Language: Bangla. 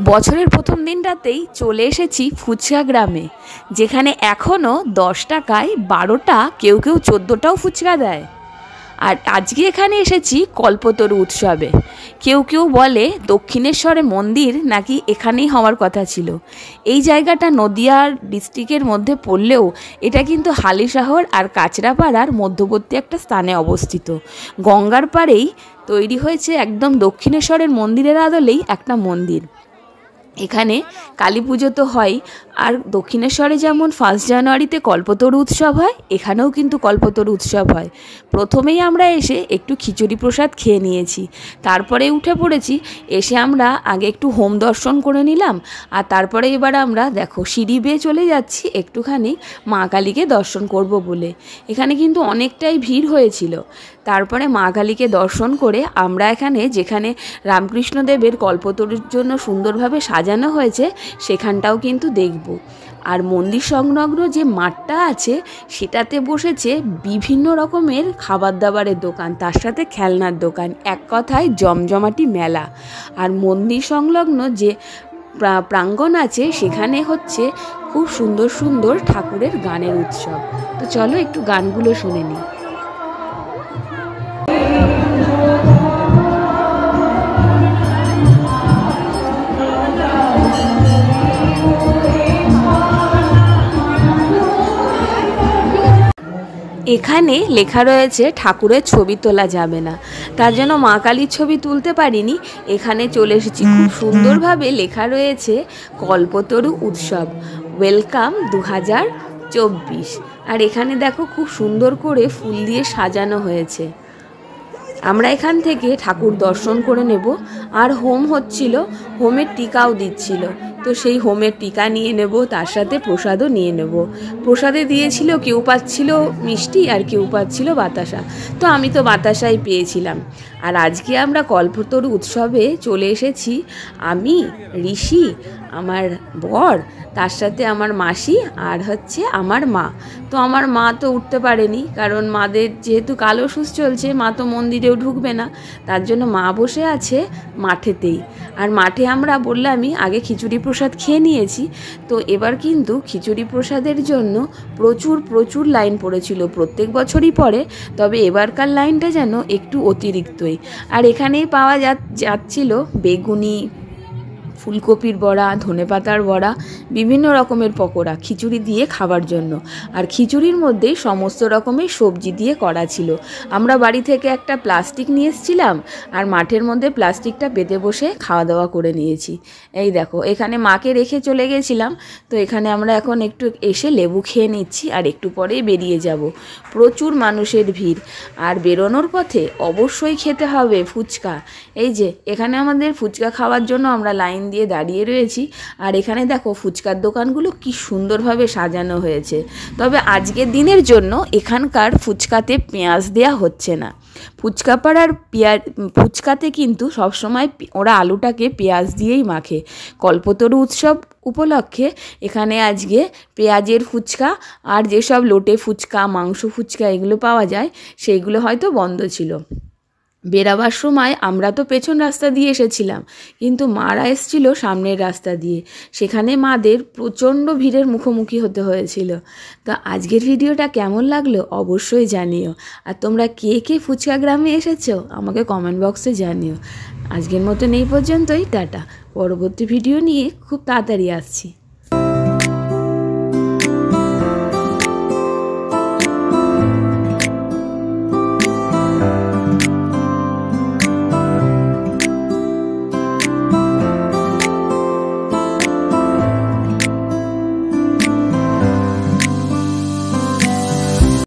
বছরের প্রথম দিনটাতেই চলে এসেছি ফুচকা গ্রামে, যেখানে এখনও 10 টাকায় 12টা, কেউ কেউ 14টাও ফুচকা দেয়। আর আজকে এখানে এসেছি কল্পতরু উৎসবে। কেউ কেউ বলে দক্ষিণেশ্বরে মন্দির নাকি এখানেই হওয়ার কথা ছিল। এই জায়গাটা নদিয়া ডিস্ট্রিক্টের মধ্যে পড়লেও এটা কিন্তু হালিশহর আর কাঁচরাপাড়ার মধ্যবর্তী একটা স্থানে অবস্থিত। গঙ্গার পাড়েই তৈরি হয়েছে একদম দক্ষিণেশ্বরের মন্দিরের আদলেই একটা মন্দির। এখানে কালী পুজো তো হয়, আর দক্ষিণেশ্বরে যেমন 1 জানুয়ারিতে কল্পতরু উৎসব হয়, এখানেও কিন্তু কল্পতরু উৎসব হয়। প্রথমেই আমরা এসে একটু খিচুড়ি প্রসাদ খেয়ে নিয়েছি, তারপরে উঠে পড়েছি। এসে আমরা আগে একটু হোম দর্শন করে নিলাম, আর তারপরে এবার আমরা দেখো সিঁড়ি বেয়ে চলে যাচ্ছি একটুখানি মা কালীকে দর্শন করব বলে। এখানে কিন্তু অনেকটাই ভিড় হয়েছিল। তারপরে মা কালীকে দর্শন করে আমরা এখানে যেখানে রামকৃষ্ণদেবের কল্পতরুর জন্য সুন্দরভাবে সাজানো হয়েছে সেখানটাও কিন্তু দেখব। আর মন্দির সংলগ্ন যে মাঠটা আছে সেটাতে বসেছে বিভিন্ন রকমের খাবার দাবারের দোকান, তার সাথে খেলনার দোকান, এক কথায় জমজমাটি মেলা। আর মন্দির সংলগ্ন যে প্রাঙ্গণ আছে সেখানে হচ্ছে খুব সুন্দর সুন্দর ঠাকুরের গানের উৎসব। তো চলো একটু গানগুলো শুনে নিই। এখানে লেখা রয়েছে ঠাকুরের ছবি তোলা যাবে না, তার জন্য মা কালীর ছবি তুলতে পারিনি। এখানে চলে এসেছি, খুব সুন্দরভাবে লেখা রয়েছে কল্পতরু উৎসব ওয়েলকাম 2024। আর এখানে দেখো খুব সুন্দর করে ফুল দিয়ে সাজানো হয়েছে। আমরা এখান থেকে ঠাকুর দর্শন করে নেব। আর হোম হচ্ছিল, হোমের টিকাও দিচ্ছিল, তো সেই হোমের টিকা নিয়ে নেব, তার সাথে প্রসাদও নিয়ে নেব। প্রসাদে দিয়েছিল, কেউ পাচ্ছিল মিষ্টি আর কেউ পাচ্ছিল বাতাসা, তো আমি তো বাতাসাই পেয়েছিলাম। আর আজকে আমরা কল্পতরু উৎসবে চলে এসেছি আমি, ঋষি, আমার বর, তার সাথে আমার মাসি আর হচ্ছে আমার মা। তো আমার মা তো উঠতে পারেনি, কারণ মাদের যেহেতু কালো সুস চলছে, মা তো মন্দিরেও ঢুকবে না, তার জন্য মা বসে আছে মাঠেতেই। আর মাঠে আমরা বললামই আগে খিচুড়ি প্রসাদ খেয়ে নিয়েছি, তো এবার কিন্তু খিচুড়ি প্রসাদের জন্য প্রচুর প্রচুর লাইন পড়েছিল। প্রত্যেক বছরই পড়ে, তবে এবারকার লাইনটা যেন একটু অতিরিক্তই। আর এখানেই পাওয়া যাচ্ছিল বেগুনি, ফুলকপির বড়া, ধনেপাতার বড়া, বিভিন্ন রকমের পকোড়া খিচুড়ি দিয়ে খাবার জন্য। আর খিচুড়ির মধ্যেই সমস্ত রকমের সবজি দিয়ে করা ছিল। আমরা বাড়ি থেকে একটা প্লাস্টিক নিয়ে এসেছিলাম, আর মাঠের মধ্যে প্লাস্টিকটা পেতে বসে খাওয়া দাওয়া করে নিয়েছি। এই দেখো, এখানে মাকে রেখে চলে গেছিলাম, তো এখানে আমরা এখন একটু এসে লেবু খেয়ে নিচ্ছি, আর একটু পরেই বেরিয়ে যাব। প্রচুর মানুষের ভিড়, আর বেরোনোর পথে অবশ্যই খেতে হবে ফুচকা। এই যে এখানে আমাদের ফুচকা খাওয়ার জন্য আমরা লাইন দিয়ে দাঁড়িয়ে রয়েছি। আর এখানে দেখো ফুচকার দোকানগুলো কি সুন্দরভাবে সাজানো হয়েছে। তবে আজকের দিনের জন্য এখানকার ফুচকাতে পেঁয়াজ দেয়া হচ্ছে না। ফুচকাপাড়ার ফুচকাতে কিন্তু সবসময় ওরা আলুটাকে পেঁয়াজ দিয়েই মাখে। কল্পতরু উৎসব উপলক্ষে এখানে আজকে পেঁয়াজের ফুচকা আর যেসব লোটে ফুচকা, মাংস ফুচকা এগুলো পাওয়া যায় সেইগুলো হয়তো বন্ধ ছিল। বেরাবার সময় আমরা তো পেছন রাস্তা দিয়ে এসেছিলাম, কিন্তু মারা এসেছিল সামনের রাস্তা দিয়ে। সেখানে মাদের প্রচণ্ড ভিড়ের মুখোমুখি হতে হয়েছিল। তো আজকের ভিডিওটা কেমন লাগলো অবশ্যই জানিও। আর তোমরা কে কে ফুচকা গ্রামে এসেছো আমাকে কমেন্ট বক্সে জানিও। আজকের মতন এই পর্যন্তই, টাটা। পরবর্তী ভিডিও নিয়ে খুব তাড়াতাড়ি আসছি।